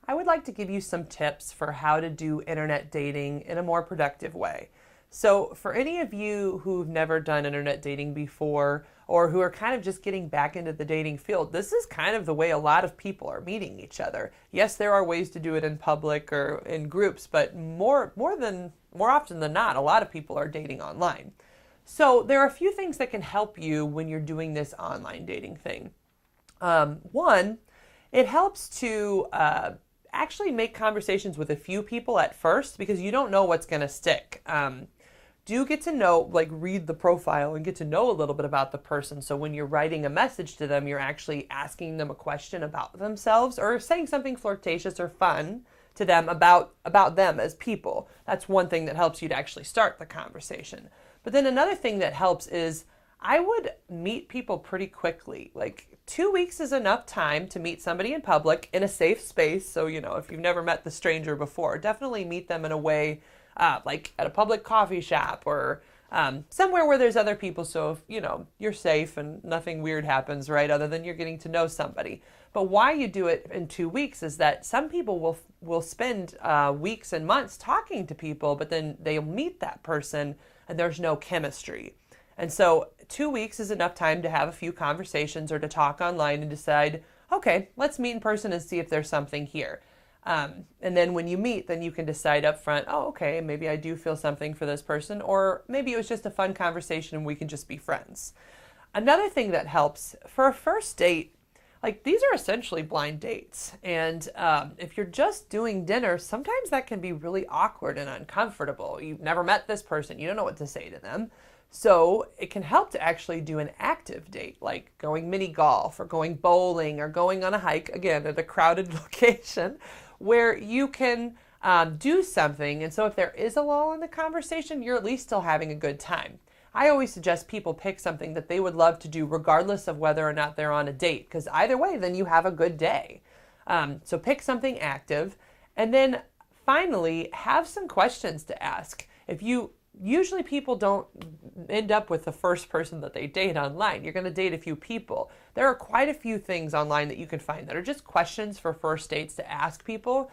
I would like to give you some tips for how to do internet dating in a more productive way. So, for any of you who've never done internet dating before or who are kind of just getting back into the dating field, this is kind of the way a lot of people are meeting each other. Yes, there are ways to do it in public or in groups, but more often than not, a lot of people are dating online. So, there are a few things that can help you when you're doing this online dating thing. One, it helps to actually make conversations with a few people at first because you don't know what's going to stick. Do get to know, like, read the profile and get to know a little bit about the person. So when you're writing a message to them, you're actually asking them a question about themselves or saying something flirtatious or fun to them about them as people. That's one thing that helps you to actually start the conversation. But then another thing that helps is I would meet people pretty quickly. Like 2 weeks is enough time to meet somebody in public in a safe space. So, if you've never met the stranger before, definitely meet them in a way like at a public coffee shop or somewhere where there's other people. So, if, you're safe and nothing weird happens, right? Other than you're getting to know somebody. But why you do it in 2 weeks is that some people will spend weeks and months talking to people, but then they'll meet that person and there's no chemistry. And so 2 weeks is enough time to have a few conversations or to talk online and decide, okay, let's meet in person and see if there's something here. And then when you meet, then you can decide up front, oh, okay, maybe I do feel something for this person, or maybe it was just a fun conversation and we can just be friends. Another thing that helps for a first date, like these are essentially blind dates. And if you're just doing dinner, sometimes that can be really awkward and uncomfortable. You've never met this person. You don't know what to say to them. So it can help to actually do an active date, like going mini golf or going bowling or going on a hike, again, at a crowded location where you can do something. And so if there is a lull in the conversation, you're at least still having a good time. I always suggest people pick something that they would love to do regardless of whether or not they're on a date, because either way, then you have a good day. So pick something active. And then finally, have some questions to ask. Usually people don't end up with the first person that they date online. You're going to date a few people. There are quite a few things online that you can find that are just questions for first dates to ask people.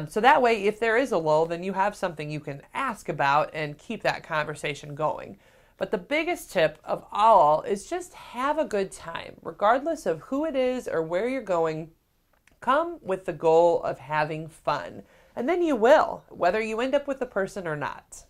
So that way, if there is a lull, then you have something you can ask about and keep that conversation going. But the biggest tip of all is just have a good time. Regardless of who it is or where you're going, come with the goal of having fun. And then you will, whether you end up with the person or not.